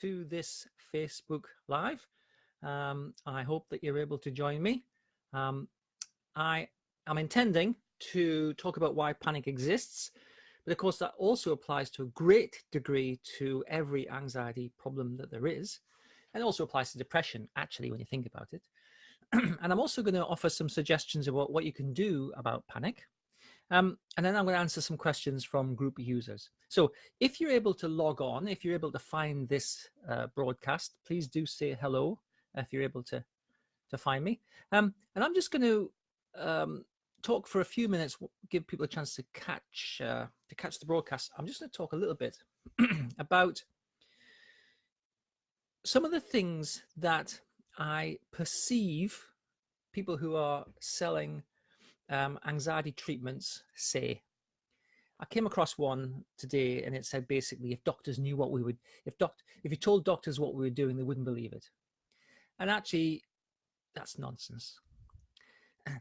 to this Facebook Live. I hope that you're able to join me. I am intending to talk about why panic exists, but of course that also applies to a great degree to every anxiety problem that there is, and also applies to depression, actually, when you think about it. And I'm also going to offer some suggestions about what you can do about panic. And then I'm going to answer some questions from group users. So if you're able to log on, if you're able to find this broadcast, please do say hello if you're able to find me. And I'm just going to talk for a few minutes, give people a chance to catch the broadcast. I'm just going to talk a little bit about some of the things that I perceive people who are selling anxiety treatments say. I came across one today, and it said basically, if doctors knew what we would, if you told doctors what we were doing, they wouldn't believe it. And actually, that's nonsense.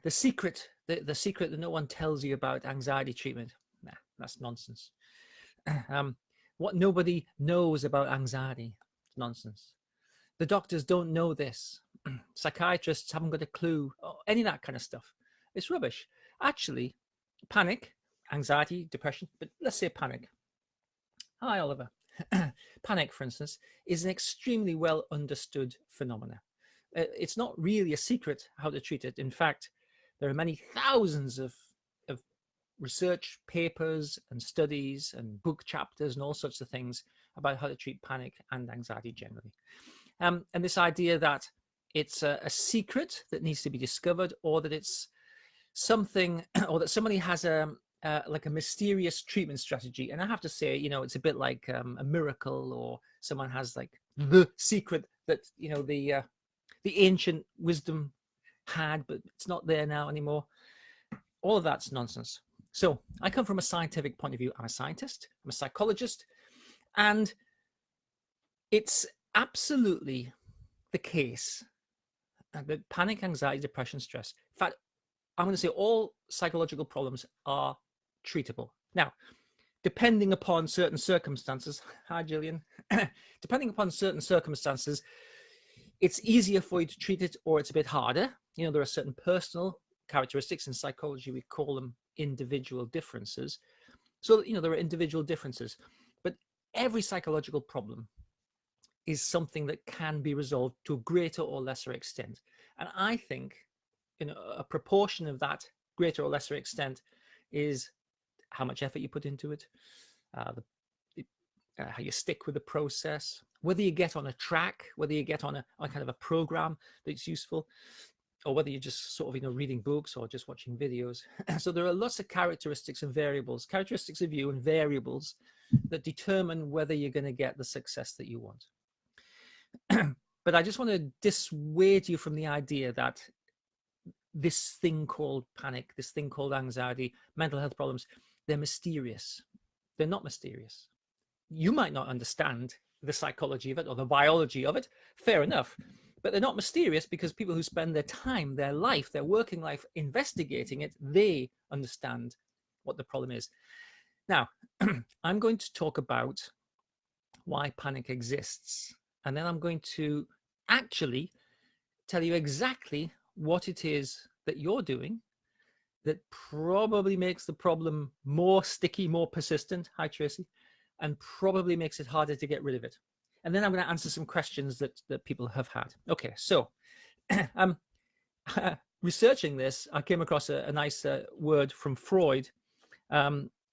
The secret that no one tells you about anxiety treatment, nah, that's nonsense. What nobody knows about anxiety, it's nonsense. The doctors don't know this. Psychiatrists haven't got a clue, any of that kind of stuff. It's rubbish. Actually, panic, anxiety, depression, but let's say panic. Hi, Oliver. Panic, for instance, is an extremely well understood phenomena. It's not really a secret how to treat it. In fact, there are many thousands of research papers and studies and book chapters and all sorts of things about how to treat panic and anxiety generally. And this idea that it's a secret that needs to be discovered, or that it's something, or that somebody has like a mysterious treatment strategy. And I have to say, it's a bit like a miracle, or someone has like the secret that the ancient wisdom had, but it's not there now anymore. All of that's nonsense. So I come from a scientific point of view. I'm a scientist, I'm a psychologist, and it's absolutely the case that panic, anxiety, depression, stress, in fact, I'm going to say all psychological problems are treatable. Now, depending upon certain circumstances, hi Gillian, depending upon certain circumstances, it's easier for you to treat it, or it's a bit harder. There are certain personal characteristics. In psychology, we call them individual differences. So, there are individual differences, but every psychological problem is something that can be resolved to a greater or lesser extent. And I think a proportion of that greater or lesser extent is how much effort you put into it, how you stick with the process, whether you get on a track, whether you get on a kind of a program that's useful, or whether you're just sort of reading books or just watching videos. So there are lots of characteristics and variables, characteristics of you and variables that determine whether you're going to get the success that you want. But I just want to dissuade you from the idea that this thing called panic, this thing called anxiety, mental health problems, they're mysterious. They're not mysterious. You might not understand the psychology of it or the biology of it, fair enough, but they're not mysterious because people who spend their time, their life, their working life investigating it, they understand what the problem is. Now, I'm going to talk about why panic exists, and then I'm going to actually tell you exactly what it is that you're doing that probably makes the problem more sticky, more persistent. Hi, Tracy. And probably makes it harder to get rid of it. And then I'm going to answer some questions that people have had. Okay, so researching this, I came across a nice word from Freud.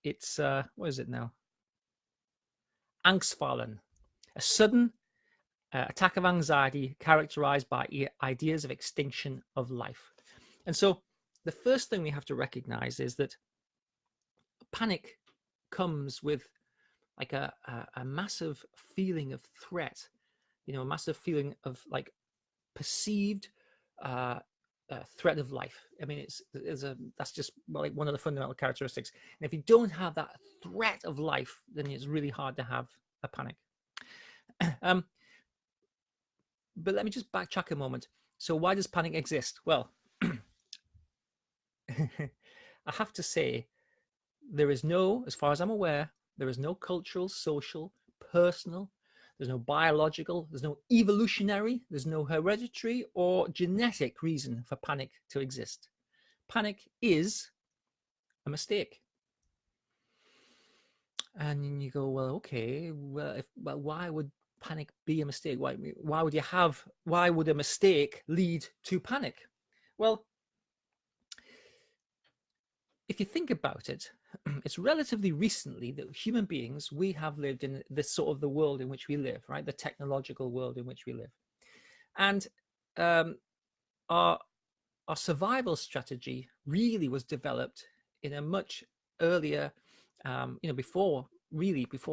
It's, what is it now? Angstfallen, a sudden attack of anxiety characterized by ideas of extinction of life. And so the first thing we have to recognize is that panic comes with like a massive feeling of threat, a massive feeling of like perceived threat of life. I mean, that's just like one of the fundamental characteristics. And if you don't have that threat of life, then it's really hard to have a panic. But let me just backtrack a moment. So why does panic exist? Well, I have to say, there is no, as far as I'm aware, there is no cultural, social, personal, There's no biological, there's no evolutionary, there's no hereditary or genetic reason for panic to exist. Panic is a mistake. And you go, well, okay, well, why would panic be a mistake? Why would a mistake lead to panic? Well, if you think about it, it's relatively recently that human beings, we have lived in this sort of the world in which we live, right? The technological world in which we live. And our survival strategy really was developed in a much earlier, before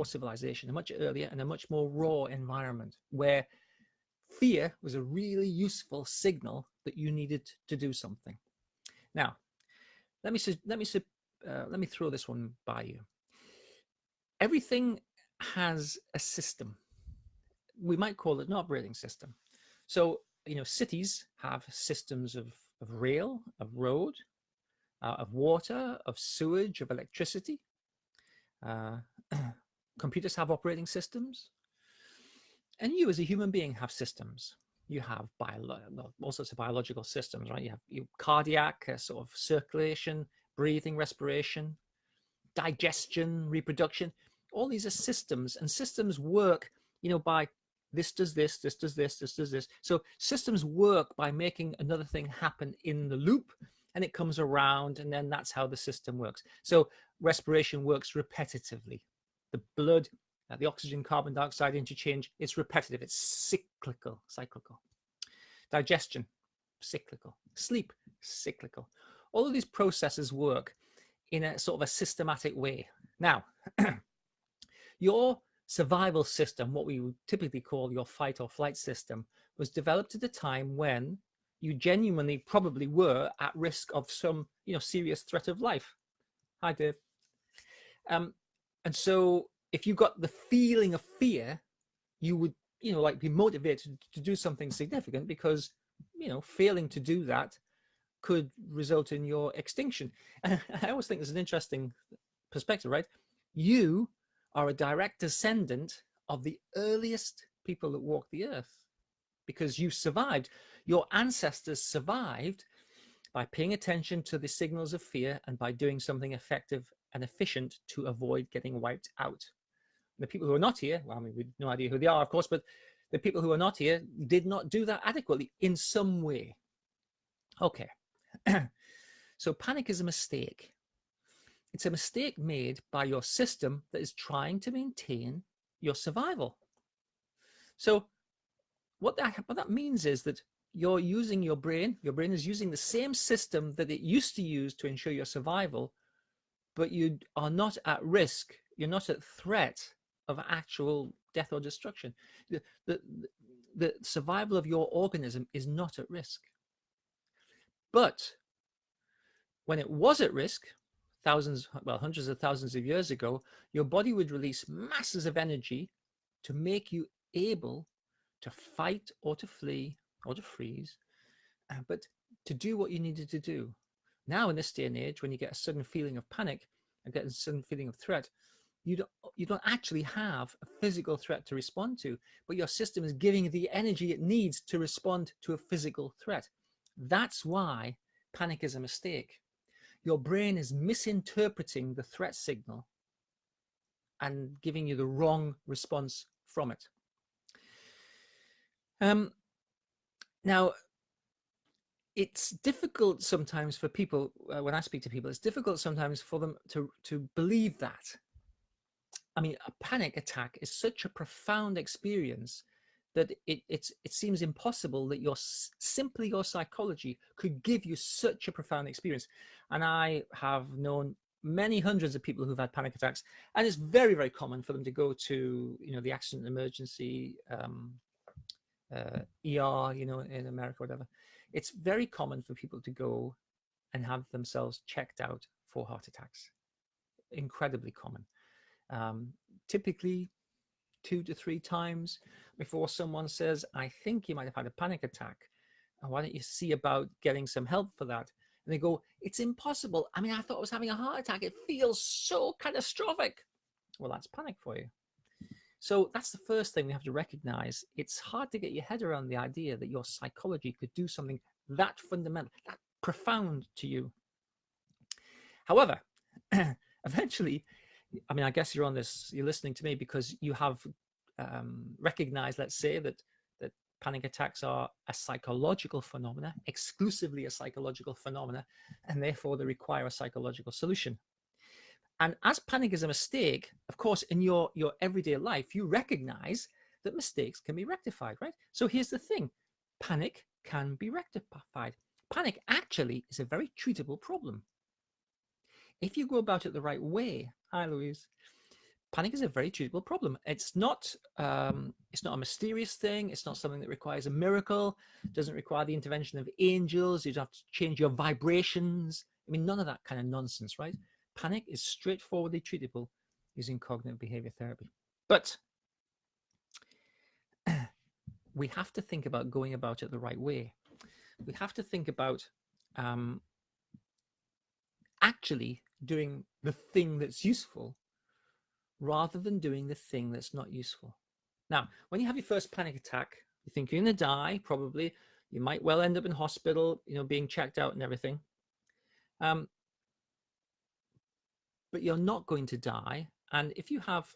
civilization, a much earlier and a much more raw environment where fear was a really useful signal that you needed to do something. Now, let me throw this one by you. Everything has a system. We might call it an operating system. So, cities have systems of rail, of road, of water, of sewage, of electricity. Computers have operating systems. And you as a human being have systems. You have all sorts of biological systems, right? You have cardiac, sort of circulation, breathing, respiration, digestion, reproduction. All these are systems, and systems work, by this does this, this does this, this does this. So systems work by making another thing happen in the loop, and it comes around, and then that's how the system works. So respiration works repetitively. The blood, the oxygen carbon dioxide interchange, it's repetitive, it's cyclical. Digestion, cyclical. Sleep, cyclical. All of these processes work in a sort of a systematic way. Now, your survival system, what we would typically call your fight or flight system, was developed at a time when you genuinely probably were at risk of some, serious threat of life. Hi, Dave. And so if you got the feeling of fear, you would, be motivated to do something significant, because, failing to do that could result in your extinction. And I always think there's an interesting perspective, right? You are a direct descendant of the earliest people that walked the earth, because you survived. Your ancestors survived by paying attention to the signals of fear and by doing something effective and efficient to avoid getting wiped out. The people who are not here, well, we have no idea who they are, of course, but the people who are not here did not do that adequately in some way. Okay. So panic is a mistake. It's a mistake made by your system that is trying to maintain your survival. So what that means is that you're using your brain is using the same system that it used to use to ensure your survival, but you are not at risk. You're not at threat of actual death or destruction. The survival of your organism is not at risk. But when it was at risk, hundreds of thousands of years ago, your body would release masses of energy to make you able to fight or to flee or to freeze, but to do what you needed to do. Now, in this day and age, when you get a sudden feeling of panic and get a sudden feeling of threat, you don't actually have a physical threat to respond to, but your system is giving the energy it needs to respond to a physical threat. That's why panic is a mistake. Your brain is misinterpreting the threat signal and giving you the wrong response from it. Now, it's difficult sometimes for people, when I speak to people, it's difficult sometimes for them to believe that. I mean, a panic attack is such a profound experience that it seems impossible that your psychology could give you such a profound experience. And I have known many hundreds of people who've had panic attacks, and it's very, very common for them to go to, the accident emergency, ER, in America, whatever. It's very common for people to go and have themselves checked out for heart attacks. Incredibly common. Typically 2 to 3 times before someone says, I think you might have had a panic attack. And why don't you see about getting some help for that? And they go, it's impossible. I mean, I thought I was having a heart attack. It feels so catastrophic. Well, that's panic for you. So that's the first thing we have to recognize. It's hard to get your head around the idea that your psychology could do something that fundamental, that profound to you. However, eventually, I mean, I guess you're listening to me because you have recognized, let's say, that panic attacks are a psychological phenomena, exclusively a psychological phenomena, and therefore they require a psychological solution. And as panic is a mistake, of course, in your everyday life, you recognize that mistakes can be rectified, right? So here's the thing. Panic can be rectified. Panic actually is a very treatable problem. If you go about it the right way, hi, Louise, panic is a very treatable problem. It's not a mysterious thing. It's not something that requires a miracle. It doesn't require the intervention of angels. You don't have to change your vibrations. I mean, none of that kind of nonsense, right? Panic is straightforwardly treatable using cognitive behavior therapy. But we have to think about going about it the right way. We have to think about actually doing the thing that's useful rather than doing the thing that's not useful. Now, when you have your first panic attack, you think you're going to die, probably. You might well end up in hospital, being checked out and everything. But you're not going to die. And if you have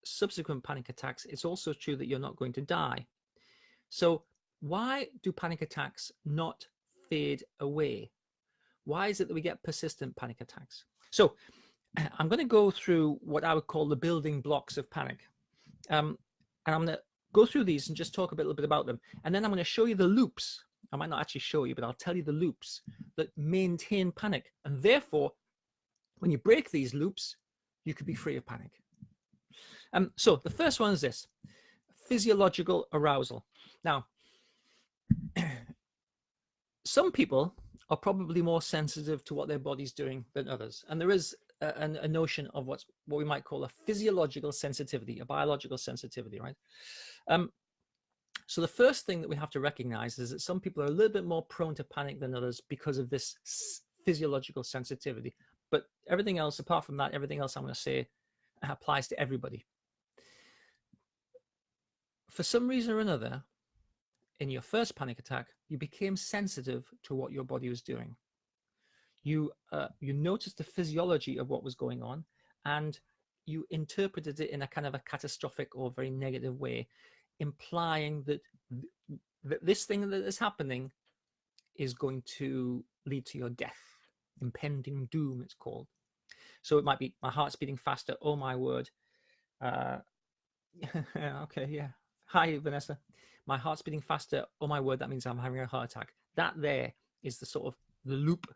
subsequent panic attacks, it's also true that you're not going to die. So why do panic attacks not fade away? Why is it that we get persistent panic attacks? So I'm going to go through what I would call the building blocks of panic. And I'm going to go through these and just talk a little bit about them. And then I'm going to show you the loops. I might not actually show you, but I'll tell you the loops that maintain panic. And therefore, when you break these loops, you could be free of panic. So the first one is this: physiological arousal. Now, some people are probably more sensitive to what their body's doing than others. And there is a notion of what we might call a physiological sensitivity, a biological sensitivity, right? So the first thing that we have to recognize is that some people are a little bit more prone to panic than others because of this physiological sensitivity. But everything else, apart from that, everything else I'm going to say applies to everybody. For some reason or another, in your first panic attack, you became sensitive to what your body was doing. You noticed the physiology of what was going on, and you interpreted it in a kind of a catastrophic or very negative way, implying that this thing that is happening is going to lead to your death. Impending doom, it's called. So it might be my heart's beating faster. Oh my word. Okay, yeah. Hi, Vanessa. My heart's beating faster. Oh my word, that means I'm having a heart attack. That there is the sort of the loop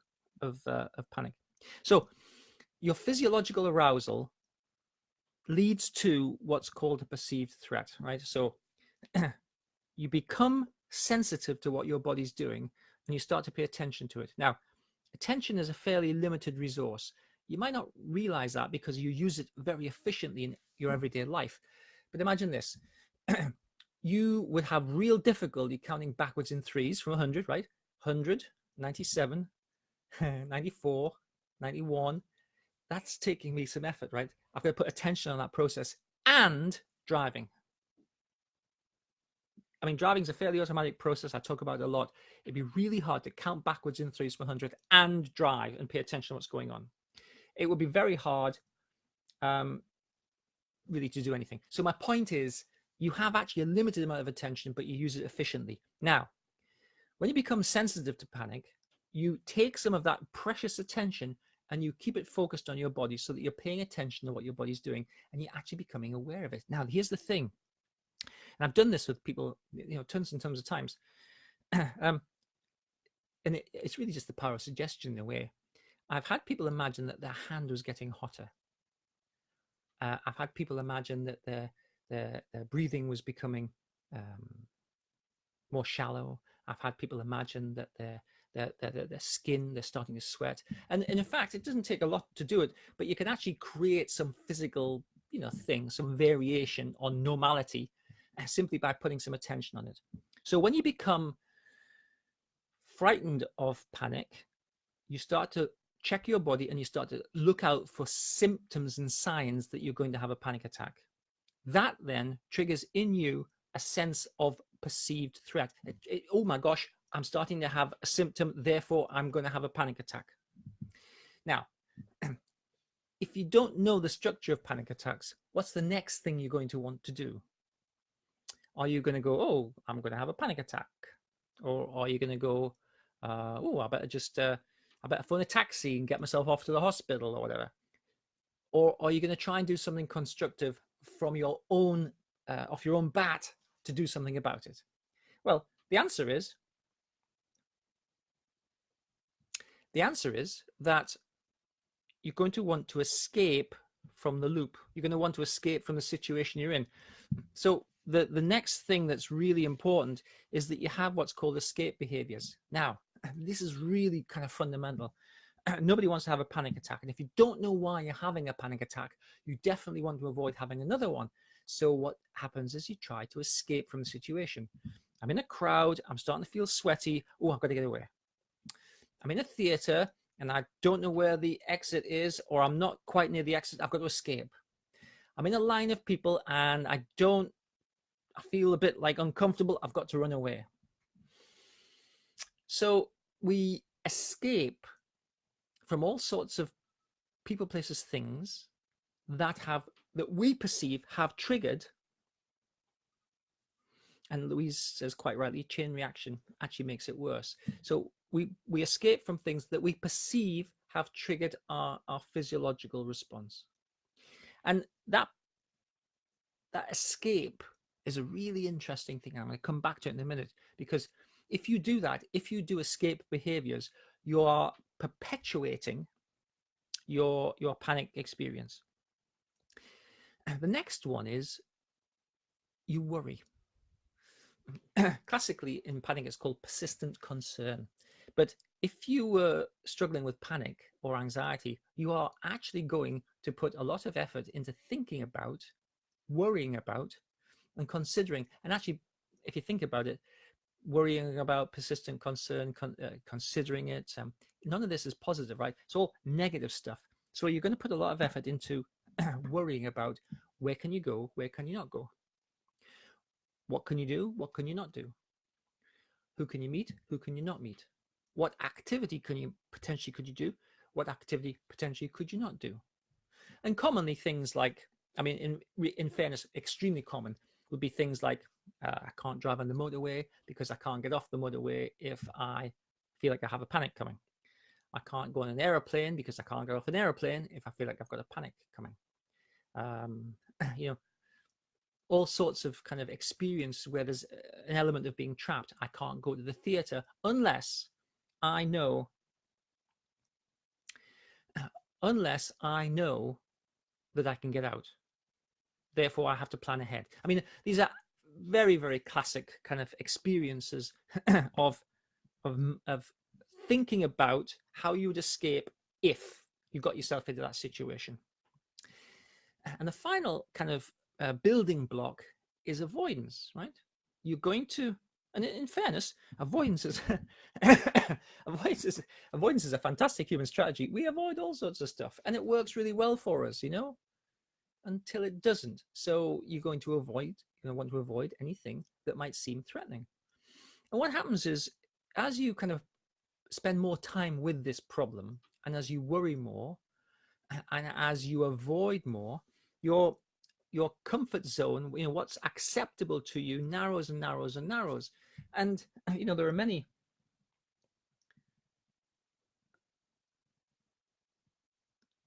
of panic. So your physiological arousal leads to what's called a perceived threat, right? So you become sensitive to what your body's doing and you start to pay attention to it. Now, attention is a fairly limited resource. You might not realize that because you use it very efficiently in your everyday life. But imagine this. You would have real difficulty counting backwards in threes from 100, right? 100, 97, 94, 91. That's taking me some effort, right? I've got to put attention on that process and driving. I mean, driving is a fairly automatic process. I talk about it a lot. It'd be really hard to count backwards in threes from 100 and drive and pay attention to what's going on. It would be very hard really to do anything. So my point is, you have actually a limited amount of attention, but you use it efficiently. Now, when you become sensitive to panic, you take some of that precious attention and you keep it focused on your body so that you're paying attention to what your body's doing and you're actually becoming aware of it. Now, here's the thing. And I've done this with people, tons and tons of times. And it's really just the power of suggestion in a way. I've had people imagine that their hand was getting hotter. I've had people imagine that their breathing was becoming more shallow. I've had people imagine that their skin, they're starting to sweat. And in fact, it doesn't take a lot to do it, but you can actually create some physical, thing, some variation on normality simply by putting some attention on it. So when you become frightened of panic, you start to check your body and you start to look out for symptoms and signs that you're going to have a panic attack. that then triggers in you a sense of perceived threat. Oh my gosh, I'm starting to have a symptom, therefore I'm going to have a panic attack. Now, if you don't know the structure of panic attacks, what's the next thing you're going to want to do? Are you going to go, oh, I'm going to have a panic attack? Or are you going to go, oh, I better phone a taxi and get myself off to the hospital or whatever? Or are you going to try and do something constructive from your own, off your own bat to do something about it? Well, the answer is that you're going to want to escape from the loop. You're going to want to escape from the situation you're in. So the next thing that's really important is that you have what's called escape behaviors. Now, this is really kind of fundamental. Nobody wants to have a panic attack. And if you don't know why you're having a panic attack, you definitely want to avoid having another one. So what happens is you try to escape from the situation. I'm in a crowd. I'm starting to feel sweaty. Oh, I've got to get away. I'm in a theater and I don't know where the exit is, or I'm not quite near the exit. I've got to escape. I'm in a line of people and I feel a bit like uncomfortable. I've got to run away. So we escape from all sorts of people, places, things that we perceive have triggered. And Louise says quite rightly, chain reaction actually makes it worse. So we escape from things that we perceive have triggered our physiological response. And that escape is a really interesting thing. I'm going to come back to it in a minute, because if you do that, if you do escape behaviors, you are perpetuating your panic experience. The next one is you worry. Classically in panic, it's called persistent concern. But if you were struggling with panic or anxiety, you are actually going to put a lot of effort into thinking about, worrying about, and considering. And actually, if you think about it, worrying about, persistent concern, considering it, none of this is positive, right? It's all negative stuff. So you're going to put a lot of effort into worrying about where can you go, where can you not go? What can you do? What can you not do? Who can you meet? Who can you not meet? What activity could you do? What activity potentially could you not do? And commonly things like, I mean, in fairness, extremely common would be things like, I can't drive on the motorway because I can't get off the motorway if I feel like I have a panic coming. I can't go on an airplane because I can't get off an airplane if I feel like I've got a panic coming. All sorts of kind of experience where there's an element of being trapped. I can't go to the theater unless I know that I can get out. Therefore, I have to plan ahead. I mean, these are very, very classic kind of experiences of thinking about how you would escape if you got yourself into that situation. And the final kind of building block is avoidance, right? You're going to, and in fairness, avoidance is a fantastic human strategy. We avoid all sorts of stuff, and it works really well for us, until it doesn't. So you're going to want to avoid anything that might seem threatening. And what happens is, as you kind of spend more time with this problem, and as you worry more, and as you avoid more, your comfort zone, what's acceptable to you, narrows and narrows and narrows. And there are many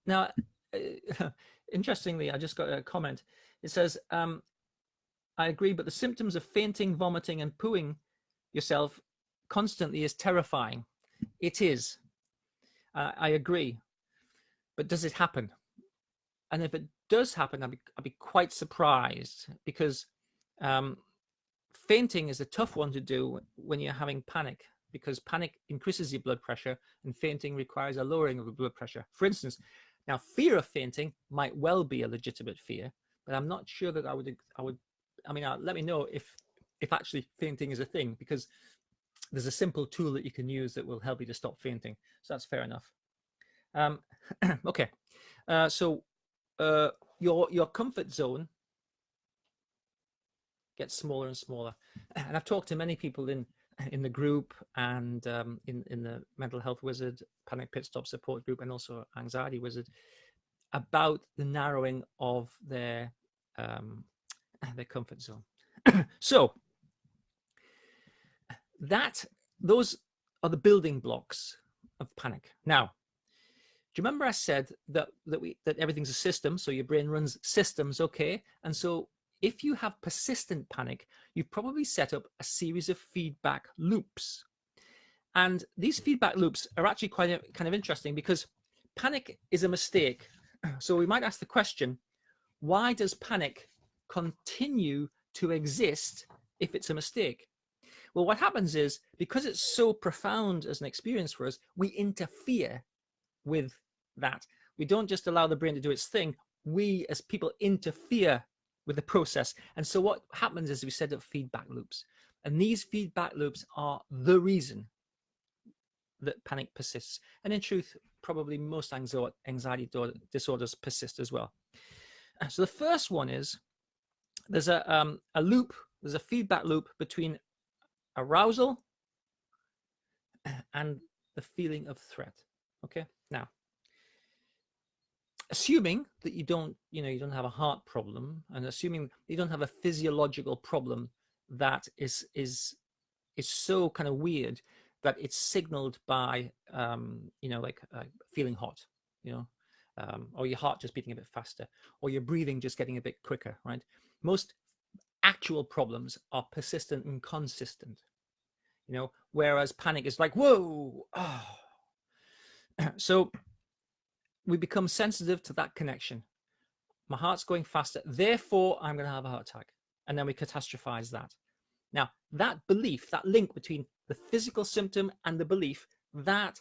now. Interestingly, I just got a comment. It says, I agree, but the symptoms of fainting, vomiting, and pooing yourself constantly is terrifying. It is. I agree. But does it happen? And if it does happen, I'd be quite surprised, because fainting is a tough one to do when you're having panic, because panic increases your blood pressure and fainting requires a lowering of the blood pressure. For instance, now fear of fainting might well be a legitimate fear, but I'm not sure that I would. Let me know if actually fainting is a thing, because there's a simple tool that you can use that will help you to stop fainting. So that's fair enough. Okay, so your comfort zone gets smaller and smaller. And I've talked to many people in the group and in the Mental Health Wizard, Panic Pit Stop support group, and also Anxiety Wizard, about the narrowing of their comfort zone. So those are the building blocks of panic. Now, do you remember I said that everything's a system? So your brain runs systems, okay? And so if you have persistent panic, you've probably set up a series of feedback loops. And these feedback loops are actually kind of interesting, because panic is a mistake. So we might ask the question, why does panic continue to exist if it's a mistake? Well, what happens is, because it's so profound as an experience for us, we interfere with that. We don't just allow the brain to do its thing. We as people interfere with the process. And so what happens is we set up feedback loops. And these feedback loops are the reason that panic persists. And in truth, probably most anxiety disorders persist as well. So the first one is, there's a loop, there's a feedback loop between arousal and the feeling of threat. Okay, now, assuming that you don't have a heart problem, and assuming you don't have a physiological problem that is so kind of weird that it's signaled by feeling hot, or your heart just beating a bit faster, or your breathing just getting a bit quicker, right? Most actual problems are persistent and consistent, whereas panic is like, whoa, oh. So we become sensitive to that connection. My heart's going faster, therefore I'm going to have a heart attack. And then we catastrophize that. Now, that belief, that link between the physical symptom and the belief, that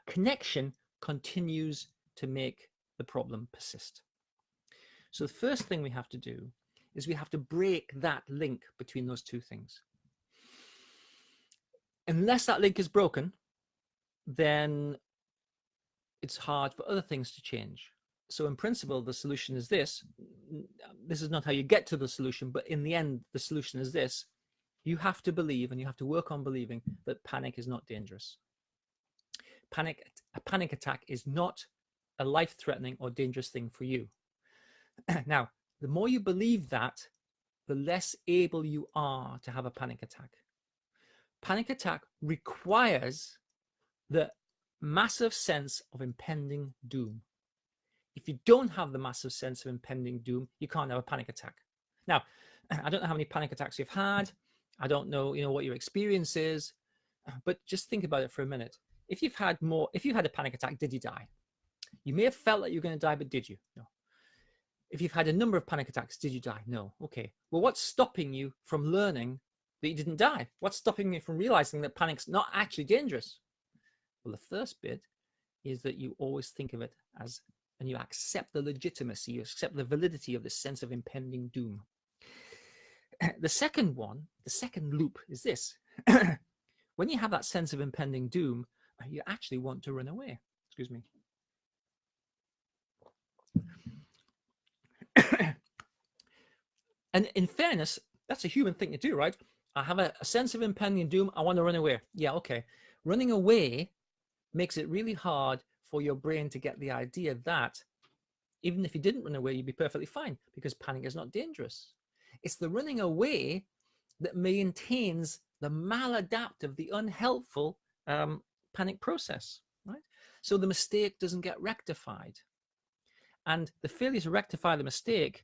connection continues to make the problem persist. So the first thing we have to do is we have to break that link between those two things. Unless that link is broken, then it's hard for other things to change. So in principle, the solution is this. This is not how you get to the solution, but in the end, the solution is this. You have to believe, and you have to work on believing, that panic is not dangerous. A panic attack is not a life-threatening or dangerous thing for you. Now, the more you believe that, the less able you are to have a panic attack. Panic attack requires the massive sense of impending doom. If you don't have the massive sense of impending doom, you can't have a panic attack. Now, I don't know how many panic attacks you've had. I don't know, what your experience is, but just think about it for a minute. If you had a panic attack, did you die? You may have felt that you're going to die, but did you? No. If you've had a number of panic attacks, did you die? No. Okay. Well, what's stopping you from learning that you didn't die? What's stopping you from realizing that panic's not actually dangerous? Well, the first bit is that you always think of it as, and you accept the legitimacy, you accept the validity of this sense of impending doom. The second loop is this. When you have that sense of impending doom, you actually want to run away. Excuse me. And in fairness, that's a human thing to do, right? I have a sense of impending doom. I want to run away. Yeah, okay. Running away makes it really hard for your brain to get the idea that even if you didn't run away, you'd be perfectly fine, because panic is not dangerous. It's the running away that maintains the maladaptive, the unhelpful panic process, right? So the mistake doesn't get rectified. And the failure to rectify the mistake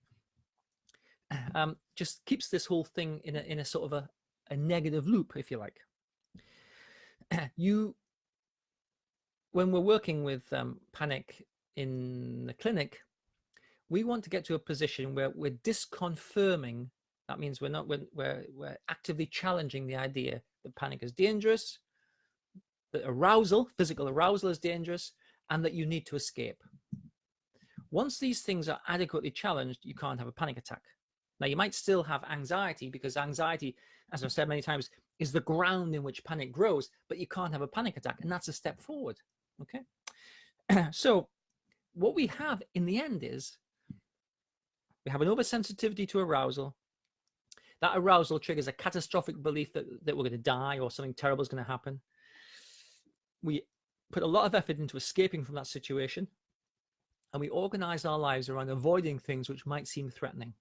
just keeps this whole thing in a sort of a negative loop, if you like. When we're working with panic in the clinic, we want to get to a position where we're disconfirming. That means we're actively challenging the idea that panic is dangerous, that physical arousal is dangerous, and that you need to escape. Once these things are adequately challenged, you can't have a panic attack. Now, you might still have anxiety, because anxiety, as I've said many times, is the ground in which panic grows, but you can't have a panic attack, and that's a step forward. Okay. So what we have in the end is we have an oversensitivity to arousal, That arousal triggers a catastrophic belief that we're going to die or something terrible is going to happen. We put a lot of effort into escaping from that situation, and we organize our lives around avoiding things which might seem threatening.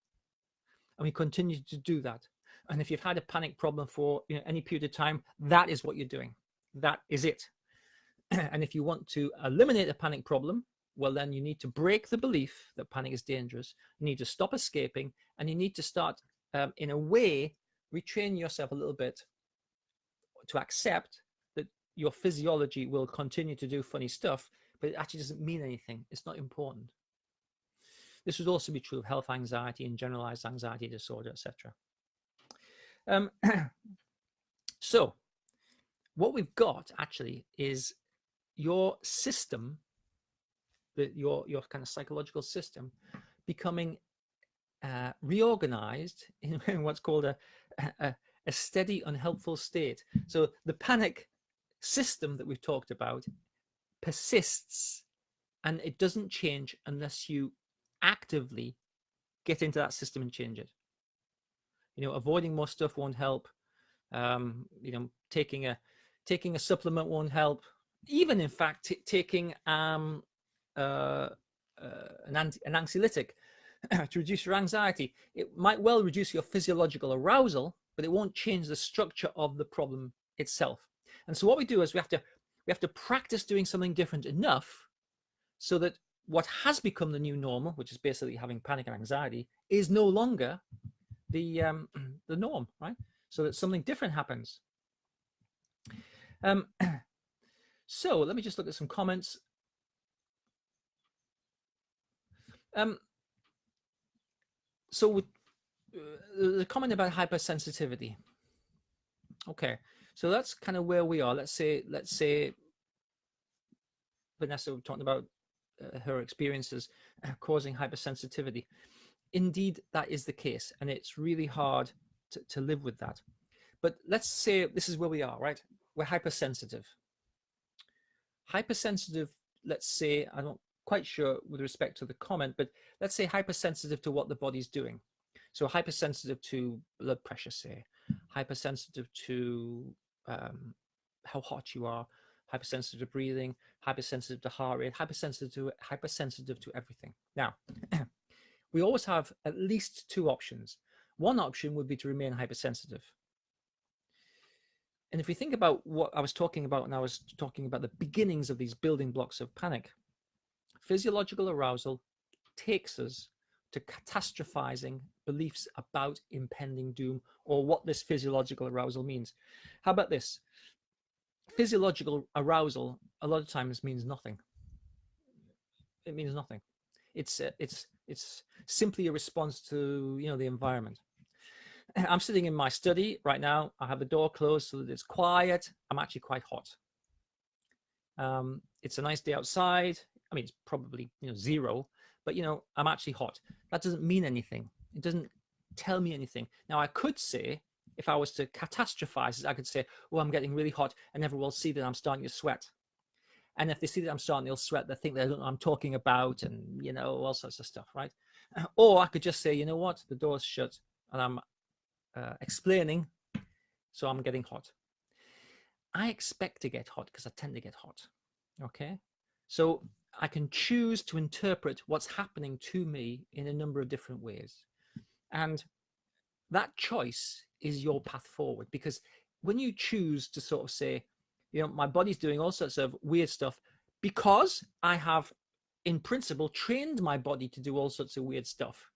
And we continue to do that. And if you've had a panic problem for any period of time, that is what you're doing. That is it. And if you want to eliminate a panic problem, well, then you need to break the belief that panic is dangerous. You need to stop escaping, and you need to start, in a way, retrain yourself a little bit to accept that your physiology will continue to do funny stuff, but it actually doesn't mean anything. It's not important. This would also be true of health anxiety and generalized anxiety disorder, etc. So what we've got actually is your system, your kind of psychological system, becoming reorganized in what's called a steady, unhelpful state. So the panic system that we've talked about persists, and it doesn't change unless you actively get into that system and change it. Avoiding more stuff won't help. Taking a supplement won't help. Even in fact, taking an anxiolytic to reduce your anxiety, it might well reduce your physiological arousal, but it won't change the structure of the problem itself. And so what we do is we have to practice doing something different enough so that what has become the new normal, which is basically having panic and anxiety, is no longer the norm, right? So that something different happens. So let me just look at some comments. So with the comment about hypersensitivity. Okay, so that's kind of where we are. Let's say Vanessa was talking about her experiences causing hypersensitivity. Indeed, that is the case, and it's really hard to live with that. But let's say this is where we are, right? We're hypersensitive. Hypersensitive, let's say, I'm not quite sure with respect to the comment, but let's say hypersensitive to what the body's doing. So hypersensitive to blood pressure, say, hypersensitive to how hot you are, hypersensitive to breathing, hypersensitive to heart rate, hypersensitive to everything. Now, we always have at least two options. One option would be to remain hypersensitive. And if we think about what I was talking about, and I was talking about the beginnings of these building blocks of panic, physiological arousal takes us to catastrophizing beliefs about impending doom or what this physiological arousal means. How about this? Physiological arousal a lot of times means nothing. It means nothing. It's simply a response to the environment. I'm sitting in my study right now. I have the door closed so that it's quiet. I'm actually quite hot. It's a nice day outside. I mean, it's probably 0, but I'm actually hot. That doesn't mean anything. It doesn't tell me anything. Now, I could say, if I was to catastrophize, I could say, "Oh, I'm getting really hot," and everyone will see that I'm starting to sweat. And if they see that I'm starting to sweat, they think that I don't know what I'm talking about, and all sorts of stuff, right? Or I could just say, "You know what? The door's shut, and I'm explaining, so I'm getting hot." I expect to get hot because I tend to get hot. Okay, so I can choose to interpret what's happening to me in a number of different ways, and that choice is your path forward. Because when you choose to sort of say, my body's doing all sorts of weird stuff because I have, in principle, trained my body to do all sorts of weird stuff,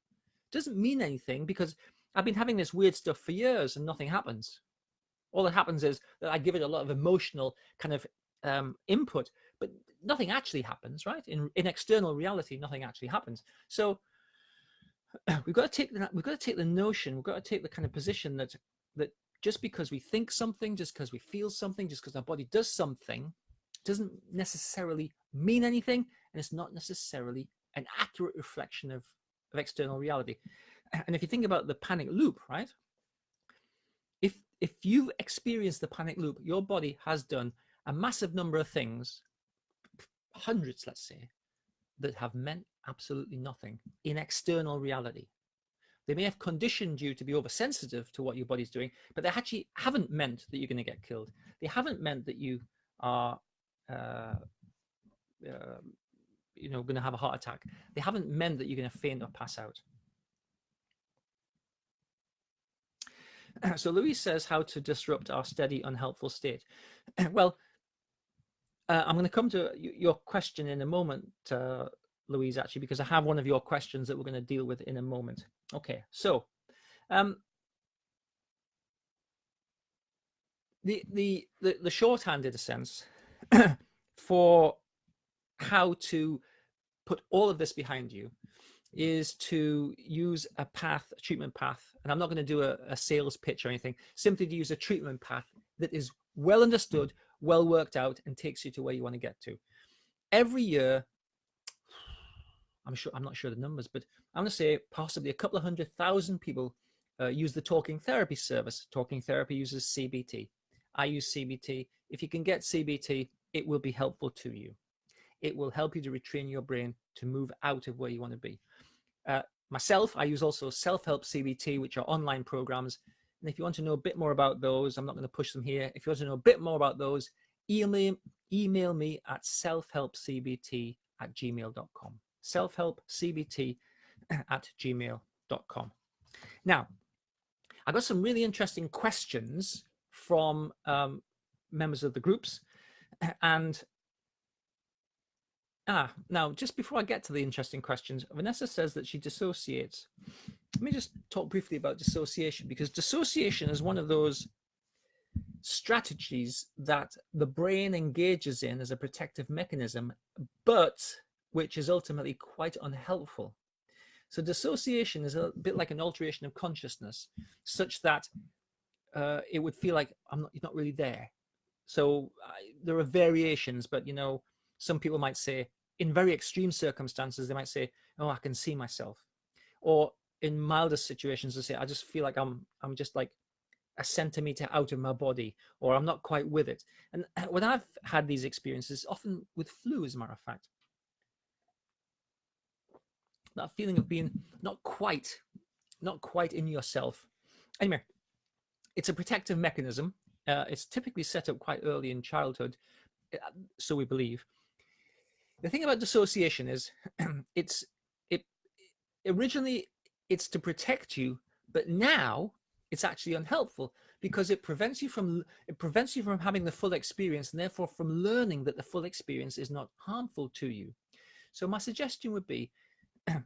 doesn't mean anything, because I've been having this weird stuff for years and nothing happens. All that happens is that I give it a lot of emotional kind of input, but nothing actually happens, right? In external reality, nothing actually happens. So we've got to take the notion, we've got to take the kind of position that just because we think something, just because we feel something, just because our body does something, doesn't necessarily mean anything, and it's not necessarily an accurate reflection of external reality. And if you think about the panic loop, right? If you've experienced the panic loop, your body has done a massive number of things, hundreds, let's say, that have meant absolutely nothing in external reality. They may have conditioned you to be oversensitive to what your body's doing, but they actually haven't meant that you're going to get killed. They haven't meant that you are, going to have a heart attack. They haven't meant that you're going to faint or pass out. So Louise says how to disrupt our steady, unhelpful state. Well, I'm going to come to your question in a moment, Louise, actually, because I have one of your questions that we're going to deal with in a moment. Okay, so the shorthand, in a sense, for how to put all of this behind you is to use a treatment path. And I'm not going to do a sales pitch or anything, simply to use a treatment path that is well understood, well worked out, and takes you to where you want to get to. Every year, I'm not sure the numbers, but I'm going to say possibly a couple of 100,000 people use the talking therapy service. Talking therapy uses CBT. I use CBT. If you can get CBT, it will be helpful to you. It will help you to retrain your brain to move out of where you want to be. Myself, I use also self-help CBT, which are online programs. And if you want to know a bit more about those, I'm not going to push them here. If you want to know a bit more about those, email me at selfhelpcbt@gmail.com. selfhelpcbt@gmail.com. Now, I got some really interesting questions from members of the groups. And now, just before I get to the interesting questions, Vanessa says that she dissociates. Let me just talk briefly about dissociation, because dissociation is one of those strategies that the brain engages in as a protective mechanism, but which is ultimately quite unhelpful. So dissociation is a bit like an alteration of consciousness, such that it would feel like you're not really there. So there are variations, but some people might say, in very extreme circumstances, they might say, "Oh, I can see myself," or in milder situations, they say, "I just feel like I'm just like a centimeter out of my body," or "I'm not quite with it." And when I've had these experiences, often with flu, as a matter of fact, that feeling of being not quite in yourself. Anyway, it's a protective mechanism. It's typically set up quite early in childhood, so we believe. The thing about dissociation is originally it's to protect you, but now it's actually unhelpful, because it prevents you from having the full experience, and therefore from learning that the full experience is not harmful to you. So my suggestion would be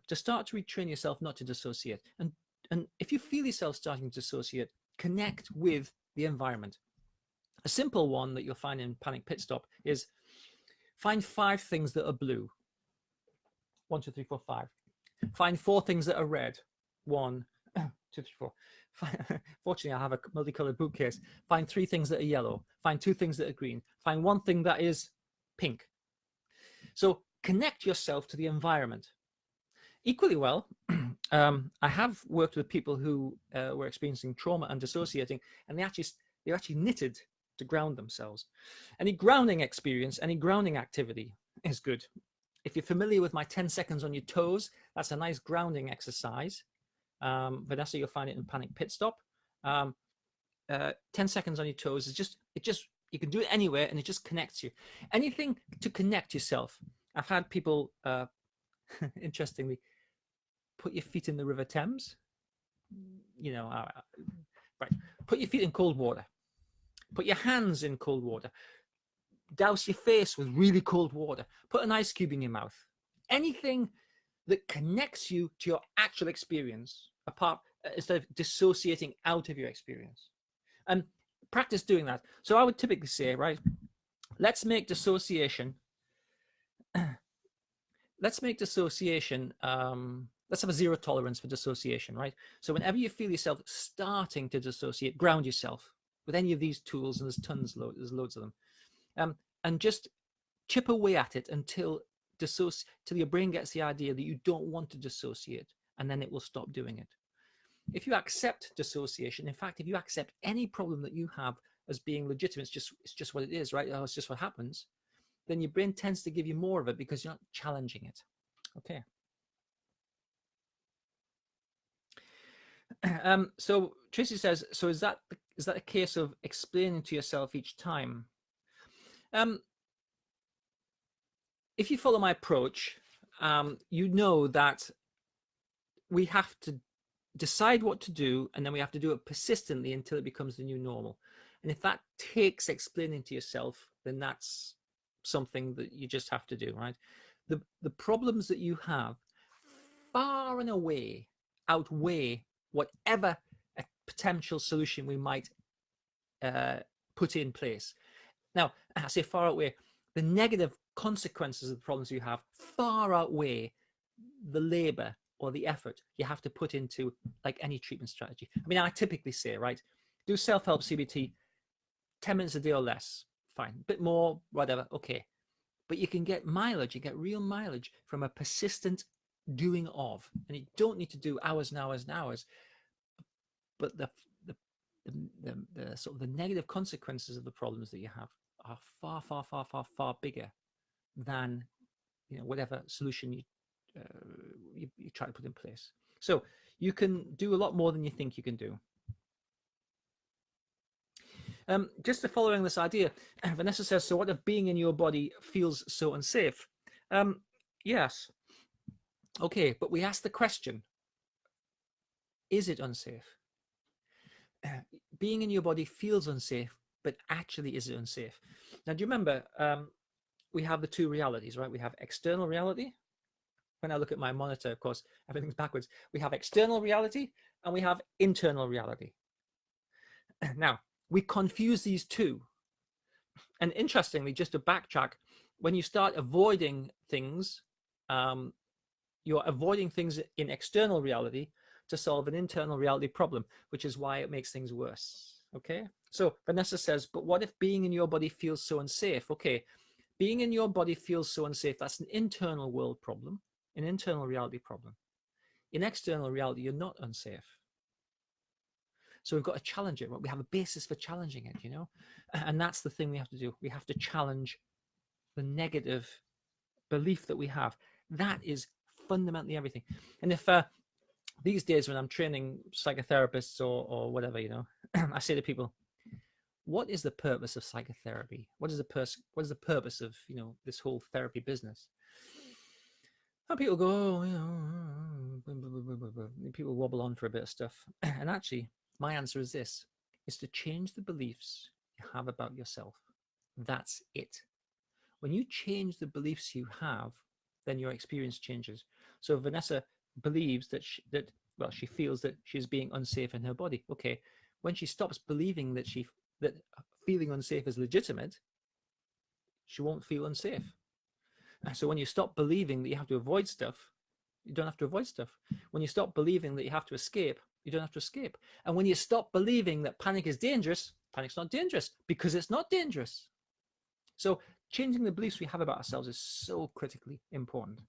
to start to retrain yourself not to dissociate. And if you feel yourself starting to dissociate, connect with the environment. A simple one that you'll find in Panic Pit Stop is find 5 things that are blue. 1, 2, 3, 4, 5. Find 4 things that are red. 1, 2, 3, 4. Fortunately, I have a multicolored bookcase. Find 3 things that are yellow. Find 2 things that are green. Find 1 thing that is pink. So connect yourself to the environment. Equally well, I have worked with people who were experiencing trauma and dissociating, and they're actually knitted to ground themselves. Any grounding experience, any grounding activity is good. If you're familiar with my 10 seconds on your toes, that's a nice grounding exercise. Vanessa, you'll find it in Panic Pit Stop. 10 seconds on your toes is you can do it anywhere, and it just connects you. Anything to connect yourself. I've had people, interestingly, put your feet in the River Thames. Right. Put your feet in cold water. Put your hands in cold water. Douse your face with really cold water. Put an ice cube in your mouth. Anything that connects you to your actual experience, instead of dissociating out of your experience. And practice doing that. So I would typically say, right, let's make dissociation. Let's have a 0 tolerance for dissociation, right? So whenever you feel yourself starting to dissociate, ground yourself with any of these tools, and there's loads of them, and just chip away at it until your brain gets the idea that you don't want to dissociate, and then it will stop doing it. If you accept dissociation, in fact, if you accept any problem that you have as being legitimate, it's just what it is, right? Oh, it's just what happens. Then your brain tends to give you more of it because you're not challenging it. Okay. So Tracy says, so is that a case of explaining to yourself each time? If you follow my approach, you know that we have to decide what to do, and then we have to do it persistently until it becomes the new normal. And if that takes explaining to yourself, then that's something that you just have to do, right? The problems that you have far and away outweigh whatever a potential solution we might put in place. Now, I say far outweigh, the negative consequences of the problems you have far outweigh the labor or the effort you have to put into like any treatment strategy. I mean, I typically say, right, do self-help CBT 10 minutes a day or less, fine. A bit more, whatever, okay. But you can get mileage, you get real mileage from a persistent doing of, and you don't need to do hours and hours and hours. But the sort of the negative consequences of the problems that you have are far, far, far, far, far bigger than, you know, whatever solution you try to put in place. So you can do a lot more than you think you can do. Just to following this idea, Vanessa says, so what if being in your body feels so unsafe? Yes. Okay, but we ask the question, is it unsafe? Being in your body feels unsafe, but actually is it unsafe? Now, do you remember, we have the two realities, right? We have external reality. When I look at my monitor, of course, everything's backwards. We have external reality and we have internal reality. Now, we confuse these two. And interestingly, just to backtrack, when you start avoiding things, you're avoiding things in external reality to solve an internal reality problem, which is why it makes things worse. Okay, so Vanessa says, but what if being in your body feels so unsafe? Okay, being in your body feels so unsafe. That's an internal world problem, an internal reality problem. In external reality, you're not unsafe. So we've got to challenge it. We have a basis for challenging it, you know, and that's the thing we have to do. We have to challenge the negative belief that we have. That is fundamentally everything. And if these days when I'm training psychotherapists or whatever, you know, I say to people, what is the purpose of psychotherapy? What is the purpose of, you know, this whole therapy business? And people go, oh, you know, people wobble on for a bit of stuff. And actually, my answer is this: is to change the beliefs you have about yourself. That's it. When you change the beliefs you have, then your experience changes. So Vanessa believes that she feels that she's being unsafe in her body. Okay, when she stops believing that feeling unsafe is legitimate, she won't feel unsafe. So when you stop believing that you have to avoid stuff, you don't have to avoid stuff. When you stop believing that you have to escape, you don't have to escape. And when you stop believing that panic is dangerous, panic's not dangerous because it's not dangerous. So changing the beliefs we have about ourselves is so critically important.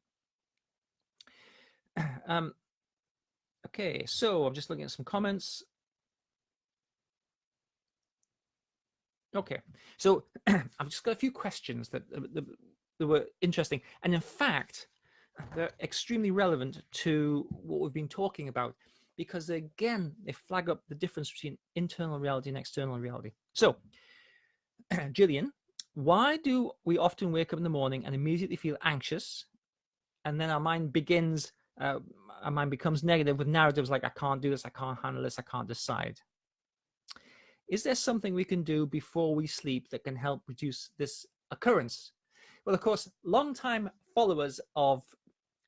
Okay, so I'm just looking at some comments. Okay, so I've just got a few questions that were interesting. And in fact, they're extremely relevant to what we've been talking about, because again, they flag up the difference between internal reality and external reality. So, Gillian, why do we often wake up in the morning and immediately feel anxious, and then our mind becomes negative with narratives like, I can't do this, I can't handle this, I can't decide? Is there something we can do before we sleep that can help reduce this occurrence? Well, of course, long-time followers of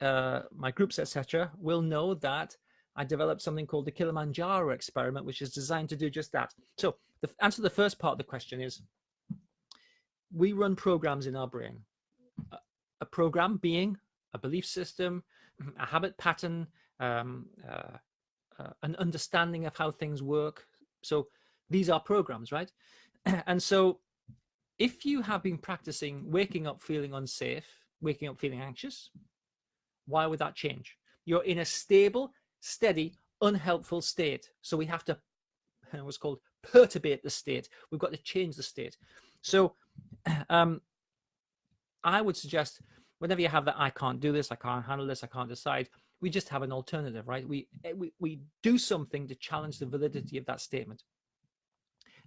my groups, etc., will know that I developed something called the Kilimanjaro Experiment, which is designed to do just that. So the answer to the first part of the question is, we run programs in our brain. A program being a belief system, a habit pattern, an understanding of how things work. So these are programs, right? And so if you have been practicing waking up feeling unsafe, waking up feeling anxious, why would that change? You're in a stable, steady, unhelpful state. So we have to, what's called, perturbate the state. We've got to change the state. So I would suggest, whenever you have that, I can't do this, I can't handle this, I can't decide, We just have an alternative, right? We do something to challenge the validity of that statement.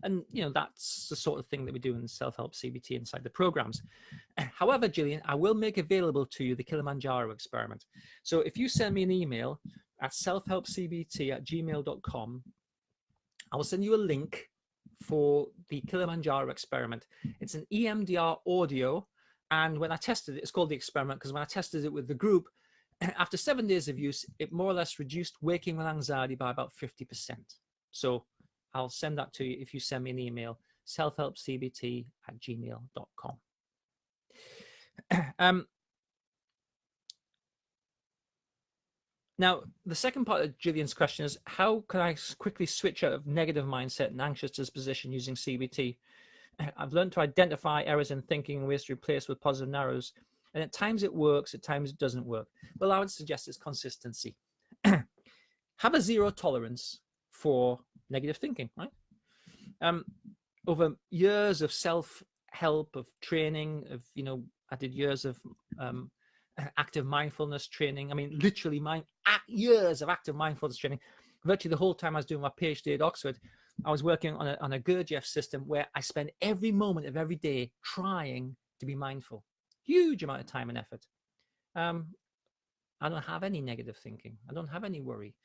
And, you know, that's the sort of thing that we do in self-help CBT inside the programs. However, Gillian, I will make available to you the Kilimanjaro experiment. So if you send me an email at selfhelpcbt@gmail.com, I will send you a link for the Kilimanjaro experiment. It's an EMDR audio. And when I tested it, it's called the experiment because when I tested it with the group, after 7 days of use, it more or less reduced waking with anxiety by about 50%. So I'll send that to you if you send me an email, selfhelpcbt@gmail.com. Now, the second part of Gillian's question is, how can I quickly switch out of negative mindset and anxious disposition using CBT? I've learned to identify errors in thinking and ways to replace with positive narrows. And at times it works, at times it doesn't work. Well, I would suggest it's consistency. Have a zero tolerance for negative thinking, right? Over years of self-help, of training, of, you know, I did years of active mindfulness training. I mean, literally years of active mindfulness training. Virtually the whole time I was doing my PhD at Oxford, I was working on a Gurdjieff system where I spent every moment of every day trying to be mindful. Huge amount of time and effort. I don't have any negative thinking. I don't have any worry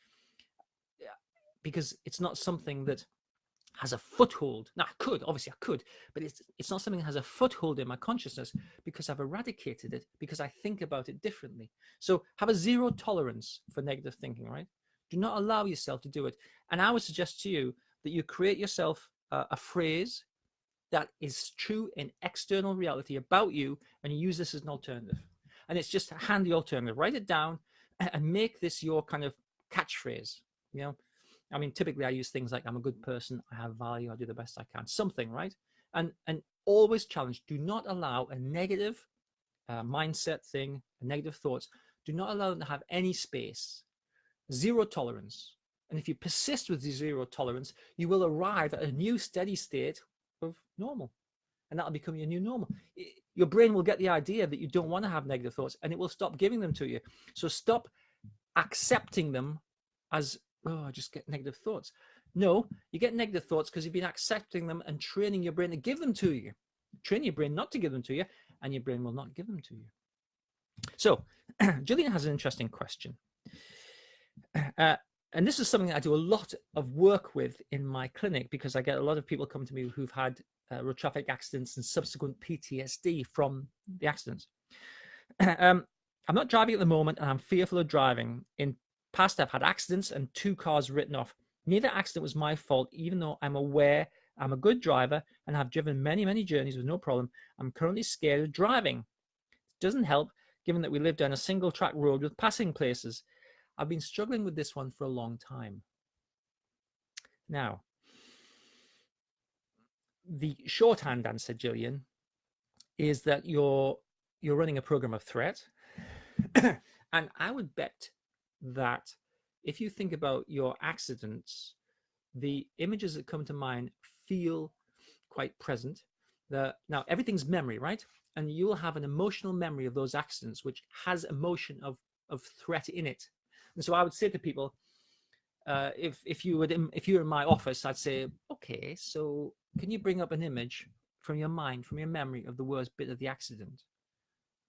because it's not something that has a foothold. Now, obviously I could, but it's not something that has a foothold in my consciousness because I've eradicated it, because I think about it differently. So have a zero tolerance for negative thinking, right? Do not allow yourself to do it. And I would suggest to you that you create yourself a phrase that is true in external reality about you, and you use this as an alternative. And it's just a handy alternative. Write it down and make this your kind of catchphrase. You know, I mean, typically I use things like, I'm a good person, I have value, I do the best I can, something, right? And always challenge. Do not allow a negative mindset thing, negative thoughts. Do not allow them to have any space. Zero tolerance. And if you persist with the zero tolerance, you will arrive at a new steady state of normal. And that'll become your new normal. Your brain will get the idea that you don't want to have negative thoughts, and it will stop giving them to you. So stop accepting them as, oh, I just get negative thoughts. No, you get negative thoughts because you've been accepting them and training your brain to give them to you. Train your brain not to give them to you, and your brain will not give them to you. So Gillian has an interesting question. And this is something that I do a lot of work with in my clinic, because I get a lot of people come to me who've had road traffic accidents and subsequent PTSD from the accidents. I'm not driving at the moment, and I'm fearful of driving. In past, I've had accidents and 2 cars written off. Neither accident was my fault, even though I'm aware I'm a good driver and have driven many, many journeys with no problem. I'm currently scared of driving. It doesn't help, given that we live down a single track road with passing places. I've been struggling with this one for a long time. Now, the shorthand answer, Gillian, is that you're running a program of threat. And I would bet that if you think about your accidents, the images that come to mind feel quite present. Now, everyth's memory, right? And you'll have an emotional memory of those accidents, which has emotion of threat in it. And so I would say to people, if you were in my office, I'd say, okay, so can you bring up an image from your mind, from your memory of the worst bit of the accident?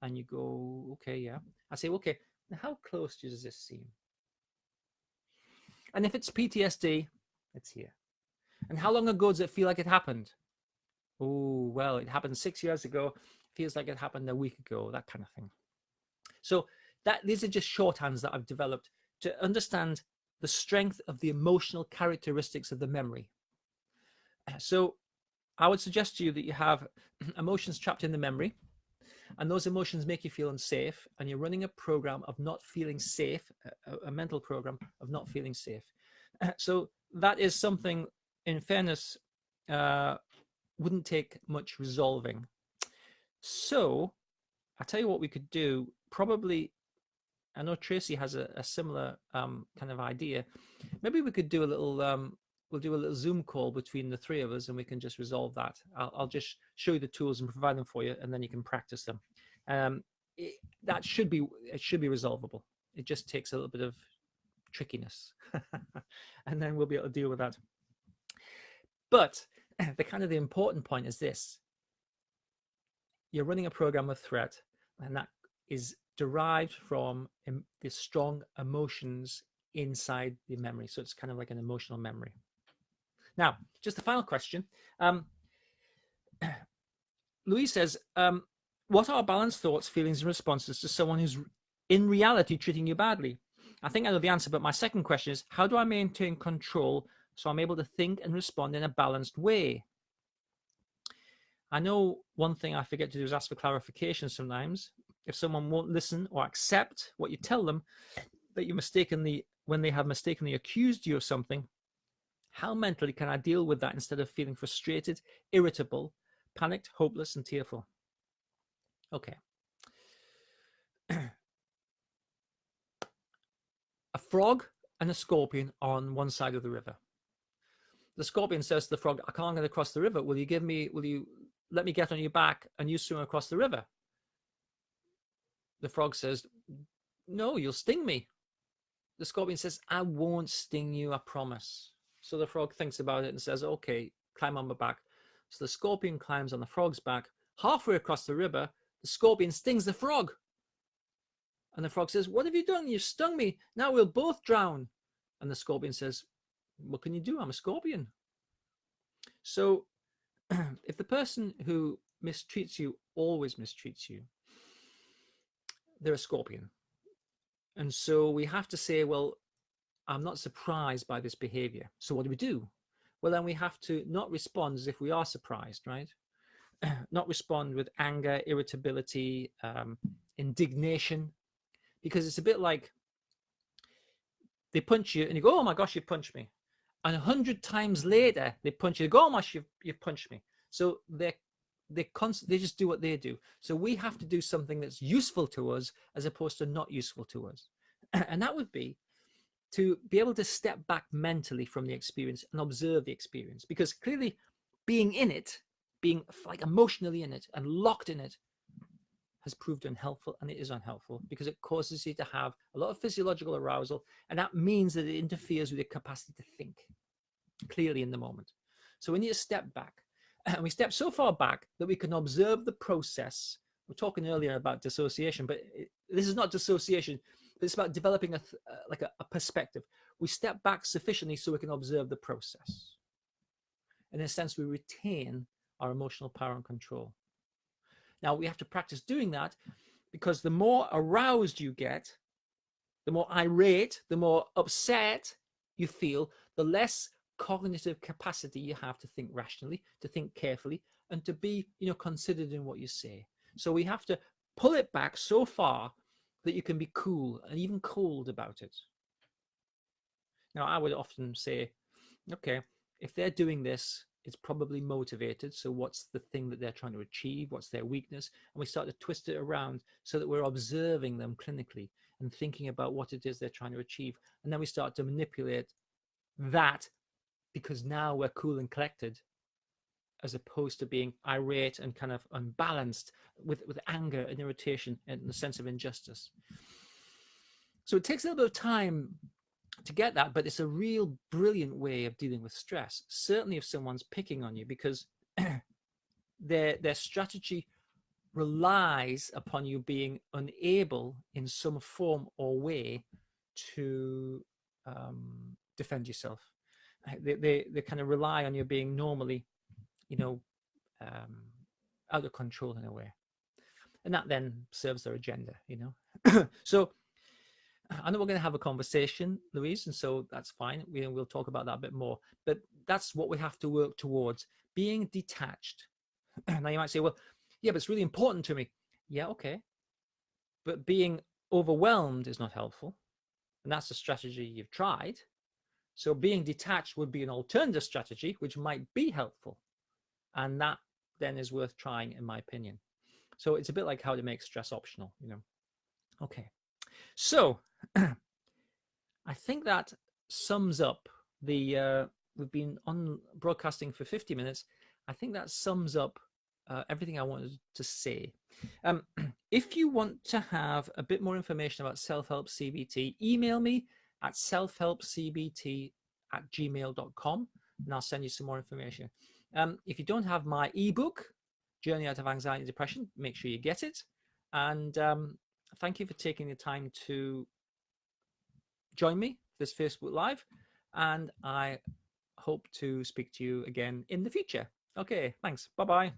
And you go, okay, yeah. I say, okay, now how close does this seem? And if it's PTSD, it's here. And how long ago does it feel like it happened? Oh, well, it happened 6 years ago. Feels like it happened a week ago, that kind of thing. So these are just shorthands that I've developed to understand the strength of the emotional characteristics of the memory. So I would suggest to you that you have emotions trapped in the memory, and those emotions make you feel unsafe, and you're running a program of not feeling safe, a mental program of not feeling safe. So that is something, in fairness, wouldn't take much resolving. So I'll tell you what we could do. Probably, I know Tracy has a similar kind of idea. Maybe we could do a little, we'll do a little Zoom call between the 3 of us, and we can just resolve that. I'll just show you the tools and provide them for you, and then you can practice them. It should be resolvable. It just takes a little bit of trickiness. And then we'll be able to deal with that. But the important point is this. You're running a program of threat, and that is derived from the strong emotions inside the memory. So it's kind of like an emotional memory. Now, just the final question. Louise says, what are balanced thoughts, feelings, and responses to someone who's in reality treating you badly? I think I know the answer, but my second question is, how do I maintain control so I'm able to think and respond in a balanced way? I know one thing I forget to do is ask for clarification sometimes. If someone won't listen or accept what you tell them, that when they have mistakenly accused you of something, how mentally can I deal with that instead of feeling frustrated, irritable, panicked, hopeless, and tearful? Okay. A frog and a scorpion are on one side of the river. The scorpion says to the frog, I can't get across the river. Will you let me get on your back and you swim across the river? The frog says, no, you'll sting me. The scorpion says, I won't sting you, I promise. So the frog thinks about it and says, okay, climb on my back. So the scorpion climbs on the frog's back. Halfway across the river, the scorpion stings the frog. And the frog says, what have you done? You've stung me. Now we'll both drown. And the scorpion says, what can you do? I'm a scorpion. So if the person who mistreats you always mistreats you, they're a scorpion. And so we have to say, well, I'm not surprised by this behavior. So what do? Well, then we have to not respond as if we are surprised, right? Not respond with anger, irritability, indignation, because it's a bit like they punch you and you go, oh my gosh, you punched me. And 100 times later, they punch you, they go, oh my gosh, you've punched me. So they just do what they do. So we have to do something that's useful to us as opposed to not useful to us. And that would be to be able to step back mentally from the experience and observe the experience. Because clearly being in it, being like emotionally in it and locked in it, has proved unhelpful, and it is unhelpful because it causes you to have a lot of physiological arousal, and that means that it interferes with your capacity to think clearly in the moment. So we need to step back, and we step so far back that we can observe the process. We're talking earlier about dissociation, but this is not dissociation, but it's about developing a perspective. We step back sufficiently so we can observe the process. In a sense, we retain our emotional power and control. Now, we have to practice doing that because the more aroused you get, the more irate, the more upset you feel, the less cognitive capacity you have to think rationally, to think carefully, and to be, considered in what you say. So we have to pull it back so far that you can be cool and even cold about it. Now, I would often say, okay, if they're doing this, it's probably motivated. So what's the thing that they're trying to achieve? What's their weakness? And we start to twist it around so that we're observing them clinically and thinking about what it is they're trying to achieve. And then we start to manipulate that because now we're cool and collected, as opposed to being irate and kind of unbalanced with anger and irritation and the sense of injustice. So it takes a little bit of time to get that, but it's a real brilliant way of dealing with stress. Certainly if someone's picking on you, because their strategy relies upon you being unable in some form or way to defend yourself. They kind of rely on you being normally, out of control in a way. And that then serves their agenda, So I know we're going to have a conversation, Louise, and so that's fine. We'll talk about that a bit more. But that's what we have to work towards, being detached. Now you might say, well, yeah, but it's really important to me. Yeah, okay. But being overwhelmed is not helpful. And that's a strategy you've tried. So being detached would be an alternative strategy, which might be helpful. And that then is worth trying, in my opinion. So it's a bit like how to make stress optional, Okay. So I think that sums up we've been on broadcasting for 50 minutes. I think that sums up everything I wanted to say. If you want to have a bit more information about self-help CBT, email me at selfhelpcbt@gmail.com, and I'll send you some more information. If you don't have my ebook, Journey Out of Anxiety and Depression, make sure you get it. And thank you for taking the time to join me this Facebook Live, and I hope to speak to you again in the future. Okay, thanks. Bye-bye.